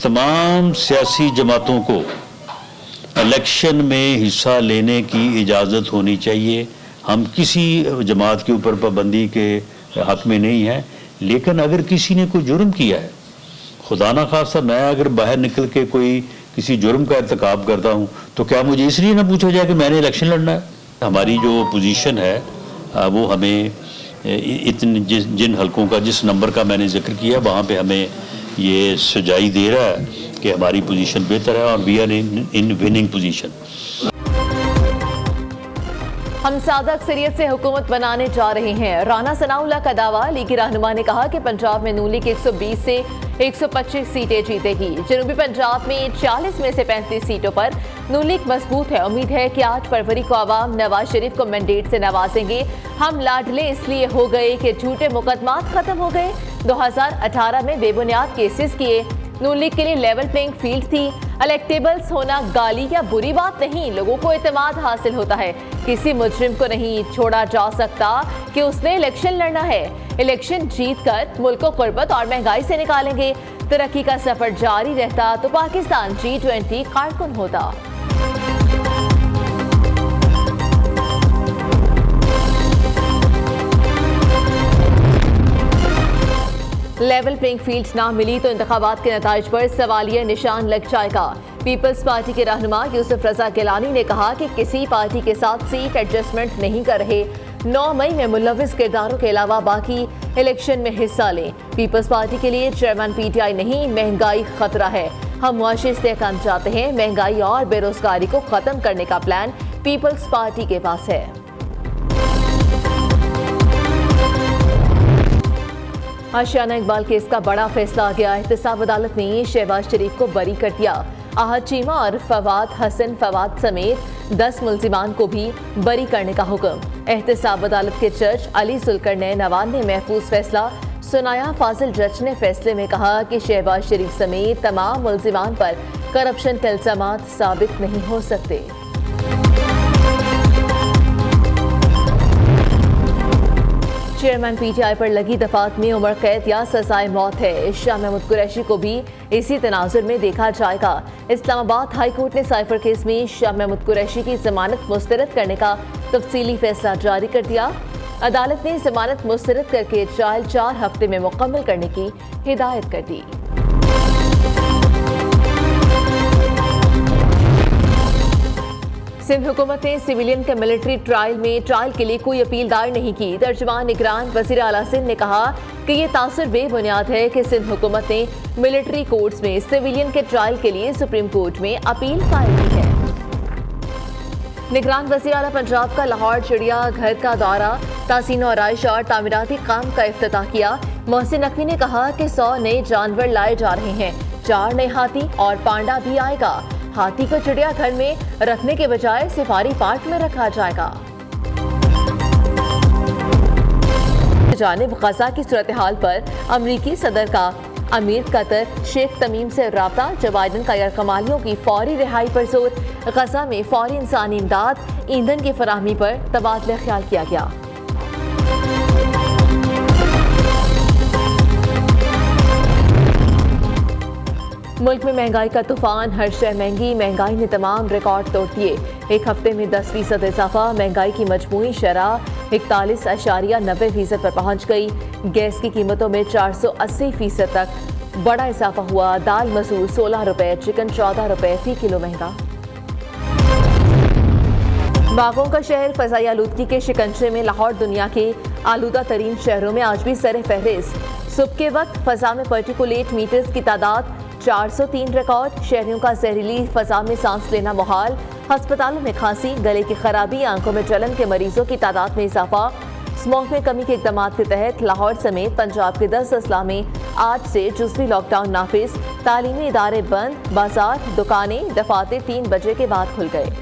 तमाम सियासी जमातों को इलेक्शन में हिस्सा लेने की इजाज़त होनी चाहिए। हम किसी जमात के ऊपर पाबंदी के हक में नहीं है, लेकिन अगर किसी ने कोई जुर्म किया है, खुदा ना खास्ता मैं अगर बाहर निकल के कोई किसी जुर्म का इर्तिकाब करता हूँ तो क्या मुझे इसलिए ना पूछा जाए कि मैंने इलेक्शन लड़ना है? हमारी जो पोजीशन है वो हमें जिन हलकों का जिस नंबर का मैंने जिक्र किया वहाँ पे हमें ये सुझाई दे रहा है कि हमारी पोजीशन बेहतर है और we are in winning position. हम सादा अक्सरियत से हुकूमत बनाने जा रहे हैं, राना सनाउल्लाह का दावा। लीगी रहनुमा ने कहा कि पंजाब में नून लीग 120 से 125 सीटें जीतेगी। जनूबी पंजाब में 40 में से 35 सीटों पर नून लीग मजबूत है। उम्मीद है कि 8 फरवरी को आवाम नवाज शरीफ को मैंडेट से नवाजेंगे। हम लाडले इसलिए हो गए कि झूठे मुकदमात खत्म हो गए। 2018 में बेबुनियाद केसेस किए। नून लीग के लिए लेवल प्लेइंग फील्ड थी। इलेक्टेबल्स होना गाली या बुरी बात नहीं, लोगों को एतमाद हासिल होता है। किसी मुजरिम को नहीं छोड़ा जा सकता कि उसने इलेक्शन लड़ना है। इलेक्शन जीतकर मुल्क को गुर्बत और महंगाई से निकालेंगे। तरक्की का सफर जारी रहता तो पाकिस्तान G20 कारकुन होता। लेवल प्लेइंग फील्ड ना मिली तो इंतखाबात के नताइज पर सवालिया निशान लग जाएगा। पीपल्स पार्टी के रहनुमा यूसुफ रजा गिलानी ने कहा कि किसी पार्टी के साथ सीट एडजस्टमेंट नहीं कर रहे। 9 मई में मुलविस किरदारों के अलावा बाकी इलेक्शन में हिस्सा लें। पीपल्स पार्टी के लिए चेयरमैन PTI नहीं, महंगाई खतरा है। हम मुआशी इस्तेहकाम चाहते हैं। महंगाई और बेरोजगारी को खत्म करने का प्लान पीपल्स पार्टी के पास है। आशियाना इकबाल केस का बड़ा फैसला आ गया। एहतसाब अदालत ने शहबाज शरीफ को बरी कर दिया। आहद चीमा और फवाद हसन फवाद समेत 10 मुल्जिमान को भी बरी करने का हुक्म। एहतसाब अदालत के जज अली जुल्करनैन अवान ने महफूज फैसला सुनाया। फाजिल जज ने फैसले में कहा कि शहबाज शरीफ समेत तमाम मुल्जिमान पर करप्शन के इल्जामात साबित नहीं हो सकते। चेयरमैन PTI पर लगी दफात में उम्र कैद या सजाए मौत है। शाह महमूद कुरैशी को भी इसी तनाजुर में देखा जाएगा। इस्लामाबाद हाई कोर्ट ने साइफर केस में शाह महमूद कुरैशी की जमानत मुस्तरद करने का तफसीली फैसला जारी कर दिया। अदालत ने जमानत मुस्तरद करके ट्रायल 4 हफ्ते में मुकम्मल करने की हिदायत कर दी। सिंध हुकूमत ने सिविलियन के मिलिट्री ट्रायल के लिए कोई अपील दायर नहीं की। तर्जुमान निगरान वज़ीर आला सिंध ने कहा कि ये तासुर बेबुनियाद है कि सिंध हुकूमत ने मिलिट्री कोर्ट्स में सिविलियन के ट्रायल के लिए सुप्रीम कोर्ट में अपील फाइल की है। निगरान वज़ीर आला पंजाब का लाहौर चिड़िया घर का दौरा, तासीन और आराइश और तामीराती काम का इफ्तिताह किया। मोहसिन नकवी ने कहा कि 100 नए जानवर लाए जा रहे हैं। 4 नए हाथी और पांडा भी आएगा। हाथी को चिड़ियाघर में रखने के बजाय सफारी पार्क में रखा जाएगा। जानिब गजा की सूरत हाल पर अमरीकी सदर का अमीर कतर शेख तमीम से राब्ता। जो बाइडन का यरकमालियों की फौरी रिहाई पर जोर। गजा में फौरी इंसानी इमदाद, ईंधन की फराहमी पर तबादला ख्याल किया गया। मुल्क में महंगाई का तूफान, हर शय महंगी। महंगाई ने तमाम रिकॉर्ड तोड़ दिए। एक हफ्ते में 10% इजाफा। महंगाई की मजमूई शरह 41.90% पर पहुंच गई। गैस की कीमतों में 480% तक बड़ा इजाफा हुआ। दाल मसूर 16 रुपए, चिकन 14 रुपए फी किलो महंगा। बागों का शहर फजाई आलूदगी के शिकंजे में। लाहौर दुनिया के आलूदा तरीन शहरों में आज भी सर फहरिस्त। सुबह के वक्त फजा में पार्टिकुलेट मीटर्स की तादाद 403 रिकॉर्ड। शहरियों का जहरीली फजा में सांस लेना मुहाल। अस्पतालों में खांसी, गले की खराबी, आंखों में जलन के मरीजों की तादाद में इजाफा। स्मोक में कमी के इकदाम के तहत लाहौर समेत पंजाब के 10 अजला में आज से जुज़वी लॉकडाउन नाफिज। तालीमी इदारे बंद। बाजार, दुकानें, दफातर 3 बजे के बाद खुल गए।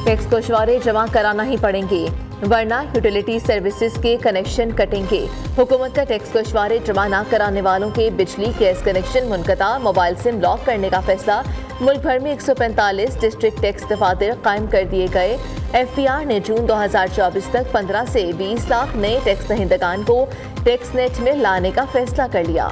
टैक्स गोशवारे जमा कराना ही पड़ेंगे, वरना यूटिलिटी सर्विसेज के कनेक्शन कटेंगे। हुकूमत का टैक्स गोशवारे जमा न कराने वालों के बिजली गैस कनेक्शन मुनक़ता, मोबाइल सिम ब्लॉक करने का फैसला। मुल्क भर में 145 डिस्ट्रिक्ट टैक्स दफातर कायम कर दिए गए। FPR ने जून 2024 तक 15 से 20 लाख नए टैक्स दहिंदगान को टैक्स नेट में लाने का फैसला कर लिया।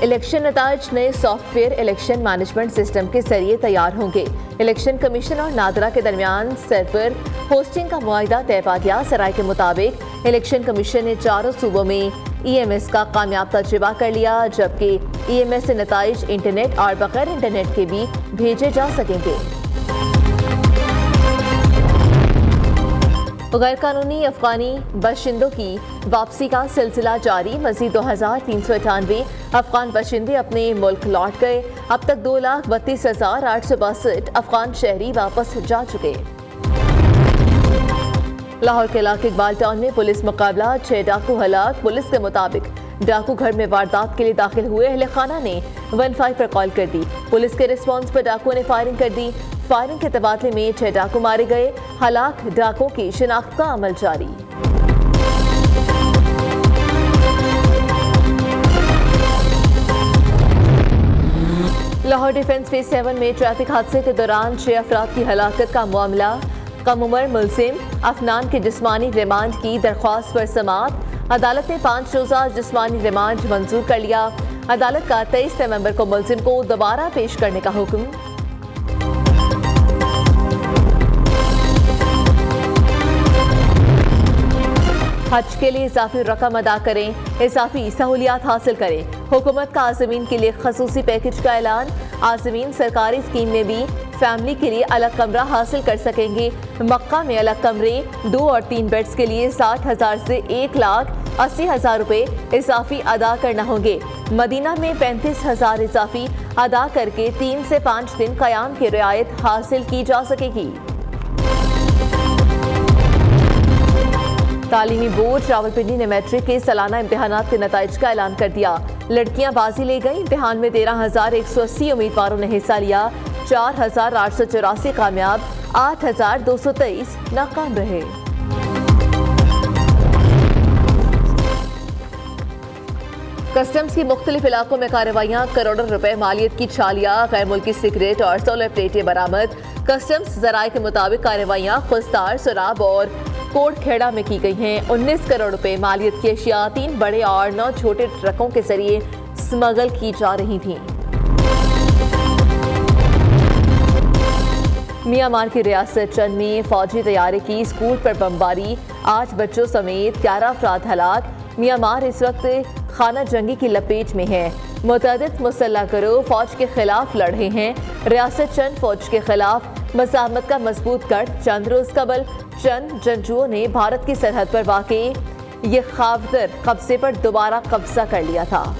इलेक्शन नताज नए सॉफ्टवेयर इलेक्शन मैनेजमेंट सिस्टम के जरिए तैयार होंगे। इलेक्शन कमीशन और नादरा के दरमियान सर्वर होस्टिंग का मुआहिदा तय पा गया। सराय के मुताबिक इलेक्शन कमीशन ने चारों सूबों में EMS का कामयाब तजुर्बा कर लिया, जबकि EMS से नताइज इंटरनेट और बगैर इंटरनेट के भी भेजे जा सकेंगे। गैर कानूनी अफगानी बाशिंदों की वापसी का सिलसिला जारी। मजीद 2398 अफगान बाशिंदे अपने मुल्क लौट गए। अब तक 2,32,862 अफगान शहरी वापस जा चुके। लाहौर के इलाके इकबाल टाउन में पुलिस मुकाबला, 6 डाकू हलाक। पुलिस के मुताबिक डाकू घर में वारदात के लिए दाखिल हुए। अहले खाना ने 15 पर कॉल कर दी। पुलिस के रिस्पांस पर डाकुओं ने फायरिंग कर दी। फायरिंग के तबादले में 6 डाकू मारे गए। हलाक डाकुओं की शिनाख्त का अमल जारी। लाहौर डिफेंस फेज 7 में ट्रैफिक हादसे के दौरान 6 अफराद की हलाकत का मामला। कम उम्र मुलजिम अफनान के जिस्मानी रिमांड की दरख्वास्त पर समाअत। अदालत ने 5 रोज़ा जिस्मानी रिमांड मंजूर कर लिया। अदालत का 23 नवंबर को मुलजिम को दोबारा पेश करने का हुक्म। हज के लिए इजाफी रकम अदा करें, इजाफी सहूलियात हासिल करें। हुकूमत का आज़मीन के लिए खसूसी पैकेज का ऐलान। आज़मीन सरकारी स्कीम में भी फैमिली के लिए अलग कमरा हासिल कर सकेंगे। मक्का में अलग कमरे 2 और 3 बेड्स के लिए 60,000 से 1,80,000 रुपए इजाफी अदा करना होंगे। मदीना में 35,000 इजाफी अदा करके 3 से 5 दिन क़याम की रियायत हासिल की जा सकेगी। तालीमी बोर्ड रावलपिंडी ने मैट्रिक के सालाना इम्तिहानात के नताइज का ऐलान कर दिया। लड़कियां बाजी ले गईं। इम्तिहान में 13,180 उम्मीदवारों ने हिस्सा लिया। 4,884 कामयाब, 8,223 नाकाम रहे। कस्टम्स की मुख्तलिफ इलाकों में कार्रवाइयां, करोड़ों रुपए मालियत की छालियां, गैर मुल्की सिगरेट और सोलर प्लेटें बरामद। कस्टम्स जराये के मुताबिक कार्रवाइयां खुस्तार, सुराब और कोट खेड़ा में की गई हैं। 19 करोड़ रुपए मालियत की अशिया 3 बड़े और 9 छोटे ट्रकों के जरिए स्मगल की जा रही थीं। म्यांमार की रियासत चंद में फौजी तैयारे की स्कूल पर बमबारी, 8 बच्चों समेत 11 अफराद हलाक। म्यांमार इस वक्त खाना जंगी की लपेट में है। मुतअद्दिद मुसल्लह गिरोह फौज के खिलाफ लड़ रहे हैं। रियासत चंद फौज के खिलाफ मज़ाहमत का मजबूत गढ़। चंद रोज कबल चंद जंगजुओं ने भारत की सरहद पर वाक़ई ये खौफनाक कब्जे पर दोबारा कब्जा कर लिया था।